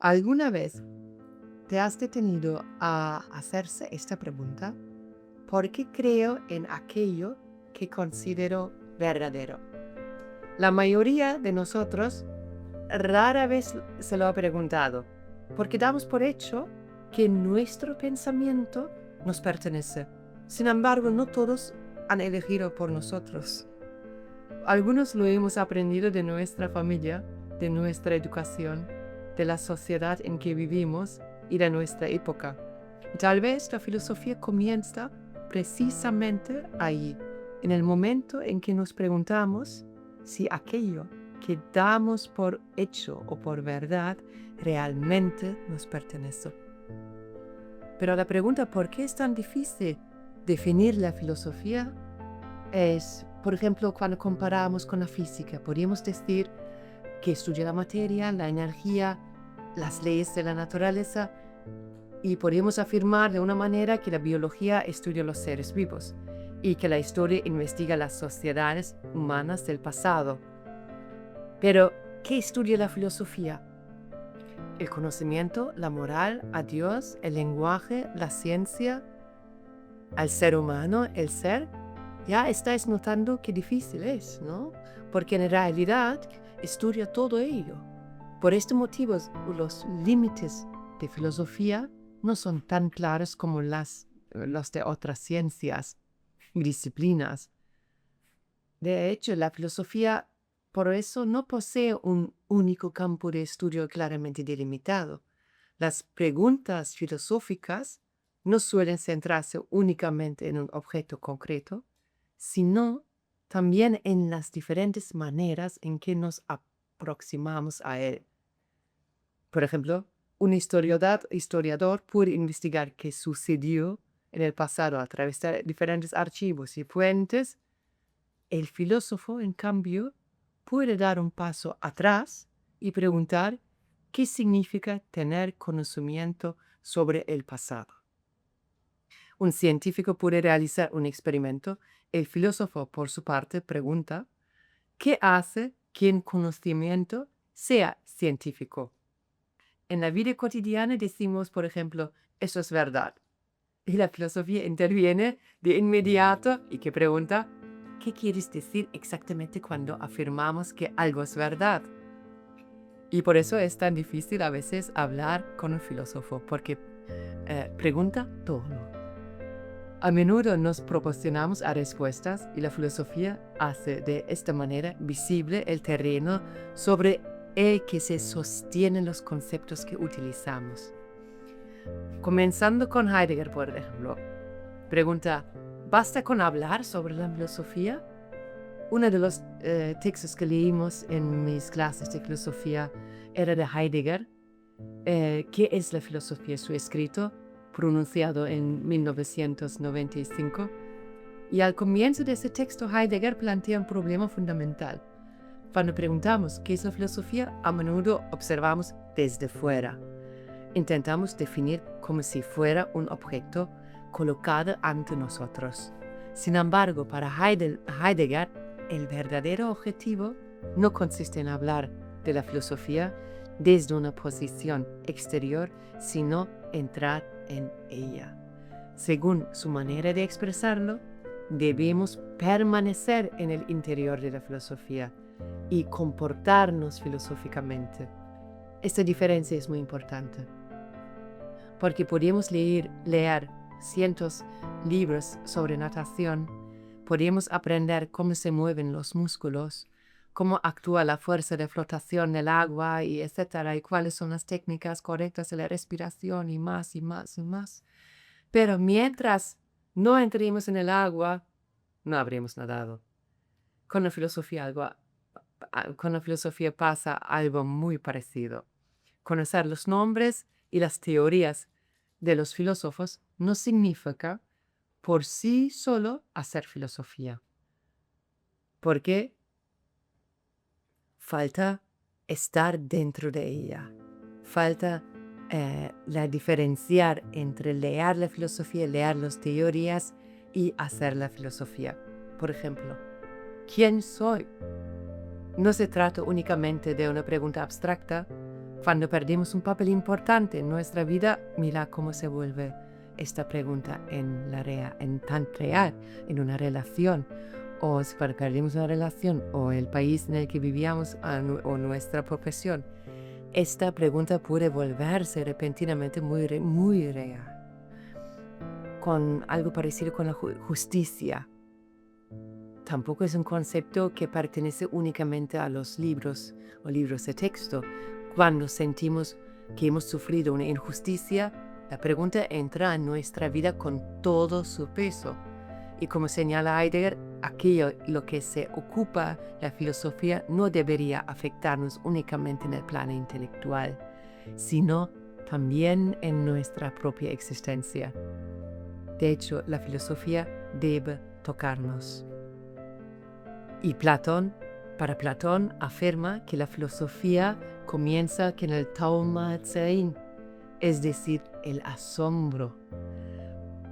¿Alguna vez te has detenido a hacerse esta pregunta? ¿Por qué creo en aquello que considero verdadero? La mayoría de nosotros rara vez se lo ha preguntado, porque damos por hecho que nuestro pensamiento nos pertenece. Sin embargo, no todos han elegido por nosotros. Algunos lo hemos aprendido de nuestra familia, de nuestra educación, de la sociedad en que vivimos y de nuestra época. Tal vez la filosofía comienza precisamente ahí, en el momento en que nos preguntamos si aquello que damos por hecho o por verdad realmente nos pertenece. Pero la pregunta ¿por qué es tan difícil definir la filosofía? Es, por ejemplo, cuando comparamos con la física, podríamos decir que estudia la materia, la energía, las leyes de la naturaleza, y podemos afirmar de una manera que la biología estudia los seres vivos y que la historia investiga las sociedades humanas del pasado. Pero, ¿qué estudia la filosofía? El conocimiento, la moral, a Dios, el lenguaje, la ciencia, al ser humano, el ser. Ya estáis notando qué difícil es, ¿no? Porque en realidad estudia todo ello. Por este motivo, los límites de filosofía no son tan claros como los de otras ciencias y disciplinas. De hecho, la filosofía por eso no posee un único campo de estudio claramente delimitado. Las preguntas filosóficas no suelen centrarse únicamente en un objeto concreto, sino también en las diferentes maneras en que nos aproximamos a él. Por ejemplo, un historiador puede investigar qué sucedió en el pasado a través de diferentes archivos y fuentes. El filósofo, en cambio, puede dar un paso atrás y preguntar qué significa tener conocimiento sobre el pasado. Un científico puede realizar un experimento. El filósofo, por su parte, pregunta ¿qué hace que un conocimiento sea científico? En la vida cotidiana decimos, por ejemplo, eso es verdad. Y la filosofía interviene de inmediato y que pregunta, ¿qué quieres decir exactamente cuando afirmamos que algo es verdad? Y por eso es tan difícil a veces hablar con un filósofo, porque pregunta todo. A menudo nos proporcionamos a respuestas y la filosofía hace de esta manera visible el terreno sobre el que se sostienen los conceptos que utilizamos. Comenzando con Heidegger, por ejemplo, pregunta, ¿basta con hablar sobre la filosofía? Uno de los textos que leímos en mis clases de filosofía era de Heidegger. ¿Qué es la filosofía? Su escrito, pronunciado en 1995. Y al comienzo de ese texto, Heidegger plantea un problema fundamental. Cuando preguntamos qué es la filosofía, a menudo observamos desde fuera. Intentamos definir como si fuera un objeto colocado ante nosotros. Sin embargo, para Heidegger, el verdadero objetivo no consiste en hablar de la filosofía desde una posición exterior, sino entrar en ella. Según su manera de expresarlo, debemos permanecer en el interior de la filosofía y comportarnos filosóficamente. Esta diferencia es muy importante, porque podemos leer cientos de libros sobre natación, podemos aprender cómo se mueven los músculos, cómo actúa la fuerza de flotación del agua, y etcétera, y cuáles son las técnicas correctas de la respiración, y más, y más, y más. Pero mientras no entremos en el agua, no habremos nadado. Con la filosofía pasa algo muy parecido. Conocer los nombres y las teorías de los filósofos no significa por sí solo hacer filosofía, porque falta estar dentro de ella. Falta la diferenciar entre leer la filosofía, leer las teorías y hacer la filosofía. Por ejemplo, ¿quién soy? No se trata únicamente de una pregunta abstracta, Cuando perdemos un papel importante en nuestra vida, mira cómo se vuelve esta pregunta en tan real, en una relación. O si perdemos una relación o el país en el que vivíamos o nuestra profesión. Esta pregunta puede volverse repentinamente muy real. Con algo parecido con la justicia. Tampoco es un concepto que pertenece únicamente a los libros o libros de texto. Cuando sentimos que hemos sufrido una injusticia, la pregunta entra en nuestra vida con todo su peso. Y como señala Heidegger, aquello lo que se ocupa la filosofía no debería afectarnos únicamente en el plano intelectual, sino también en nuestra propia existencia. De hecho, la filosofía debe tocarnos. Y para Platón, afirma que la filosofía comienza con el taumazein, es decir, el asombro.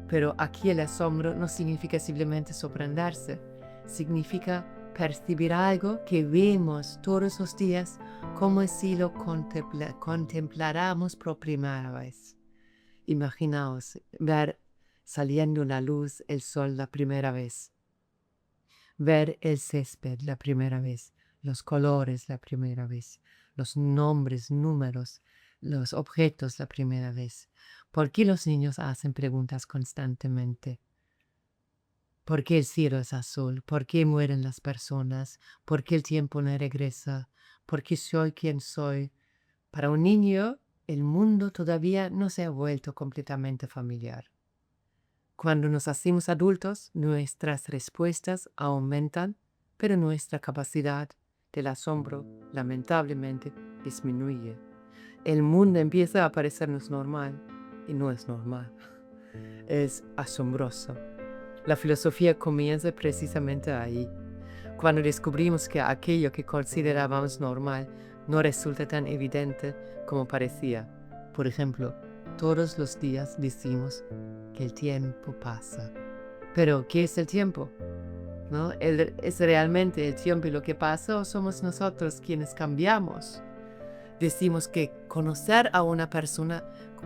Pero aquí el asombro no significa simplemente sorprenderse, significa percibir algo que vemos todos los días como si lo contempláramos por primera vez. Imaginaos ver saliendo la luz, el sol la primera vez, ver el césped la primera vez, los colores la primera vez, los nombres, números, los objetos la primera vez. ¿Por qué los niños hacen preguntas constantemente? ¿Por qué el cielo es azul? ¿Por qué mueren las personas? ¿Por qué el tiempo no regresa? ¿Por qué soy quien soy? Para un niño, el mundo todavía no se ha vuelto completamente familiar. Cuando nos hacemos adultos, nuestras respuestas aumentan, pero nuestra capacidad del asombro, lamentablemente, disminuye. El mundo empieza a parecernos normal, y no es normal. Es asombroso. La filosofía comienza precisamente ahí, cuando descubrimos que aquello que considerábamos normal no resulta tan evidente como parecía. Por ejemplo, todos los días decimos que el tiempo pasa. Pero, ¿qué es el tiempo? ¿No? ¿Es realmente el tiempo lo que pasa o somos nosotros quienes cambiamos? Decimos que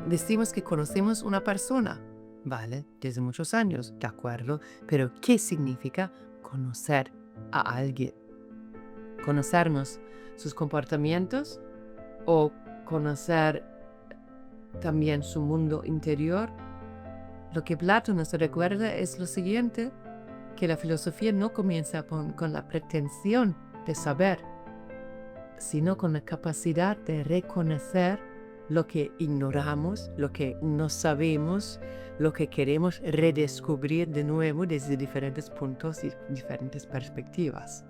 decimos que conocemos una persona, ¿vale? Desde muchos años, de acuerdo, pero ¿qué significa conocer a alguien? ¿Conocernos sus comportamientos o conocer también su mundo interior? Lo que Platón nos recuerda es lo siguiente, que la filosofía no comienza con la pretensión de saber, sino con la capacidad de reconocer lo que ignoramos, lo que no sabemos, lo que queremos redescubrir de nuevo desde diferentes puntos y diferentes perspectivas.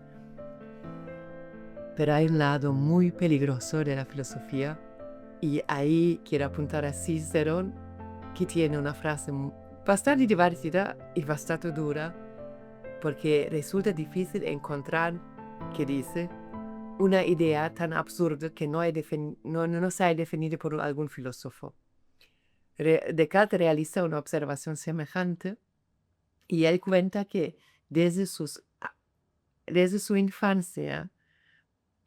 Pero hay un lado muy peligroso de la filosofía, y ahí quiero apuntar a Cicerón, que tiene una frase bastante divertida y bastante dura, porque resulta difícil encontrar, que dice, una idea tan absurda que no se ha definido por algún filósofo. Descartes realiza una observación semejante y él cuenta que desde su infancia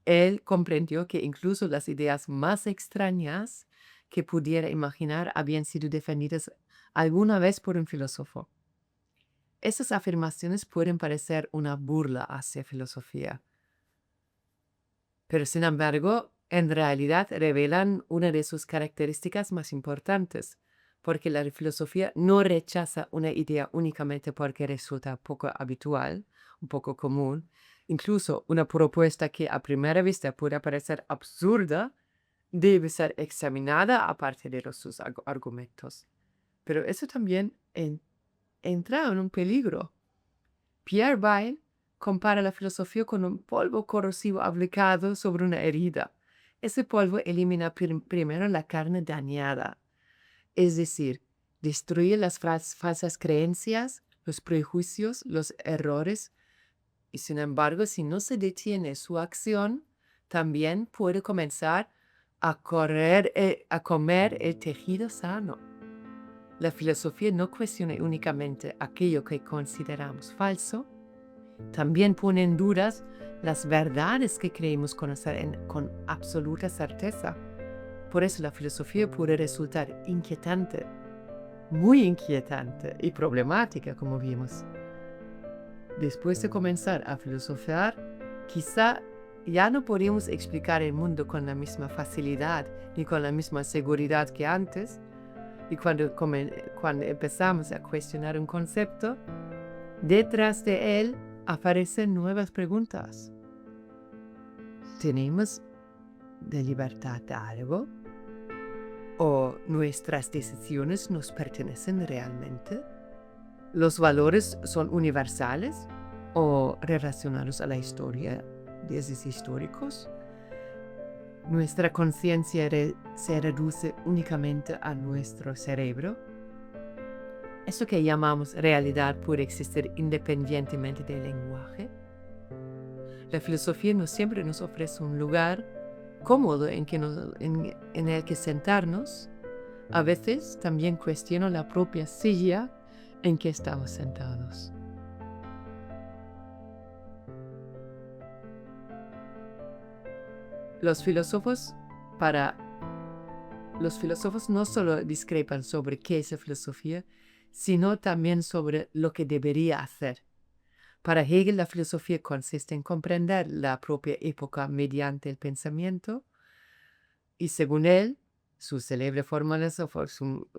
él comprendió que incluso las ideas más extrañas que pudiera imaginar habían sido definidas alguna vez por un filósofo. Esas afirmaciones pueden parecer una burla hacia filosofía, pero sin embargo, en realidad revelan una de sus características más importantes, porque la filosofía no rechaza una idea únicamente porque resulta poco habitual, un poco común. Incluso una propuesta que a primera vista puede parecer absurda, debe ser examinada a partir de sus argumentos. Pero eso también entra en un peligro. Pierre Bayle compara la filosofía con un polvo corrosivo aplicado sobre una herida. Ese polvo elimina primero la carne dañada, es decir, destruye las falsas creencias, los prejuicios, los errores, y sin embargo, si no se detiene su acción, también puede comenzar a comer el tejido sano. La filosofía no cuestiona únicamente aquello que consideramos falso, también pone en dudas las verdades que creemos conocer con absoluta certeza. por eso la filosofía puede resultar inquietante, muy inquietante y problemática, como vimos. Después de comenzar a filosofar, quizá ya no podemos explicar el mundo con la misma facilidad ni con la misma seguridad que antes. Y cuando empezamos a cuestionar un concepto, detrás de él aparecen nuevas preguntas. ¿Tenemos de libertad de algo? ¿O nuestras decisiones nos pertenecen realmente? ¿Los valores son universales o relacionados a la historia de esos históricos? ¿Nuestra conciencia se reduce únicamente a nuestro cerebro? ¿Eso que llamamos realidad puede existir independientemente del lenguaje? La filosofía no siempre nos ofrece un lugar cómodo en el que sentarnos. A veces también cuestiono la propia silla en que estamos sentados. Los filósofos no solo discrepan sobre qué es la filosofía, sino también sobre lo que debería hacer. Para Hegel, la filosofía consiste en comprender la propia época mediante el pensamiento, y según él, su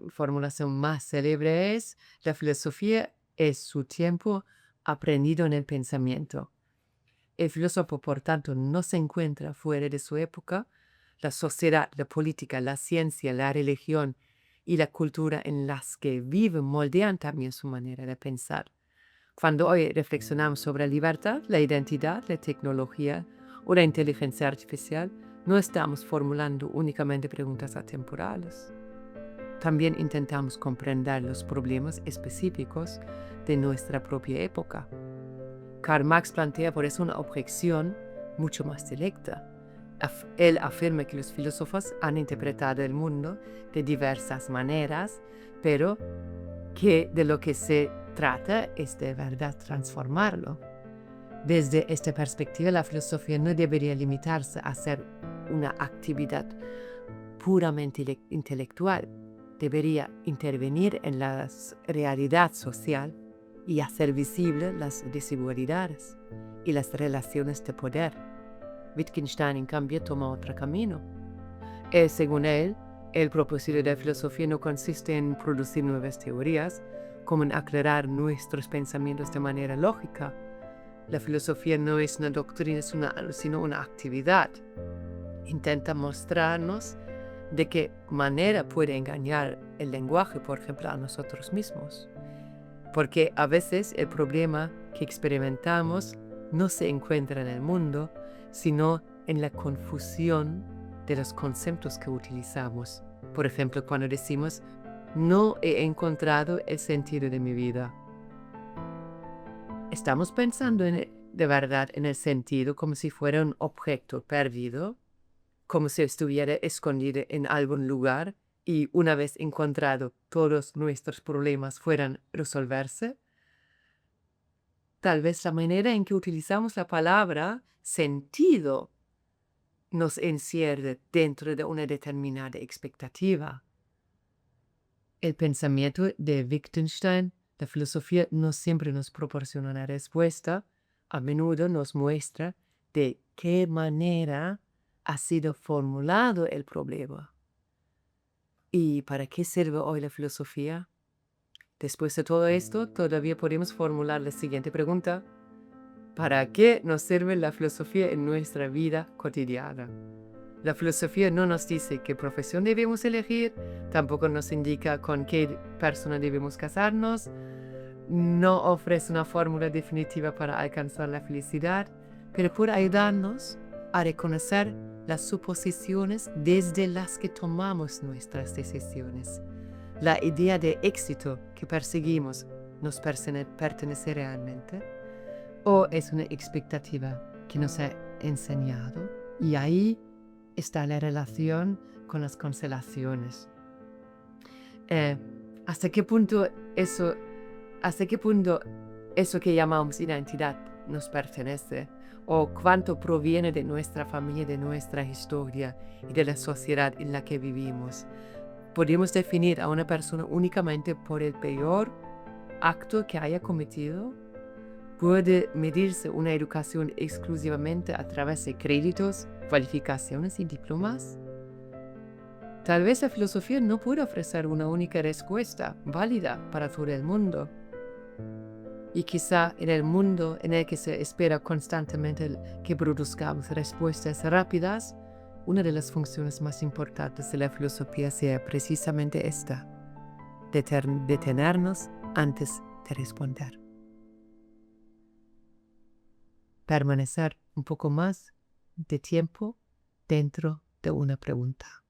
formulación más célebre es: la filosofía es su tiempo aprendido en el pensamiento. El filósofo, por tanto, no se encuentra fuera de su época. La sociedad, la política, la ciencia, la religión y la cultura en las que vive moldean también su manera de pensar. Cuando hoy reflexionamos sobre la libertad, la identidad, la tecnología o la inteligencia artificial, no estamos formulando únicamente preguntas atemporales. También intentamos comprender los problemas específicos de nuestra propia época. Karl Marx plantea por eso una objeción mucho más directa. Él afirma que los filósofos han interpretado el mundo de diversas maneras, pero que de lo que se trata es de verdad transformarlo. Desde esta perspectiva, la filosofía no debería limitarse a ser una actividad puramente intelectual. Debería intervenir en la realidad social y hacer visibles las desigualdades y las relaciones de poder. Wittgenstein, en cambio, toma otro camino. Según él, el propósito de la filosofía no consiste en producir nuevas teorías, como en aclarar nuestros pensamientos de manera lógica. La filosofía no es una doctrina, sino una actividad. Intenta mostrarnos de qué manera puede engañar el lenguaje, por ejemplo, a nosotros mismos. Porque a veces el problema que experimentamos no se encuentra en el mundo, sino en la confusión de los conceptos que utilizamos. Por ejemplo, cuando decimos: no he encontrado el sentido de mi vida. Estamos pensando de verdad en el sentido como si fuera un objeto perdido, como si estuviera escondido en algún lugar y una vez encontrado todos nuestros problemas fueran resolverse. Tal vez la manera en que utilizamos la palabra sentido nos encierre dentro de una determinada expectativa. El pensamiento de Wittgenstein, la filosofía, no siempre nos proporciona una respuesta. A menudo nos muestra de qué manera ha sido formulado el problema. ¿Y para qué sirve hoy la filosofía? Después de todo esto, todavía podemos formular la siguiente pregunta: ¿para qué nos sirve la filosofía en nuestra vida cotidiana? La filosofía no nos dice qué profesión debemos elegir, tampoco nos indica con qué persona debemos casarnos, no ofrece una fórmula definitiva para alcanzar la felicidad, pero puede ayudarnos a reconocer las suposiciones desde las que tomamos nuestras decisiones. ¿La idea de éxito que perseguimos nos pertenece realmente? ¿O es una expectativa que nos ha enseñado? Y ahí está la relación con las constelaciones. ¿Hasta qué punto eso que llamamos identidad nos pertenece? o cuánto proviene de nuestra familia, de nuestra historia y de la sociedad en la que vivimos. Podemos definir a una persona únicamente por el peor acto que haya cometido. ¿Puede medirse una educación exclusivamente a través de créditos, cualificaciones y diplomas? Tal vez la filosofía no puede ofrecer una única respuesta válida para todo el mundo. Y quizá en el mundo en el que se espera constantemente que produzcamos respuestas rápidas, una de las funciones más importantes de la filosofía sea precisamente esta: detenernos antes de responder. Permanecer un poco más de tiempo dentro de una pregunta.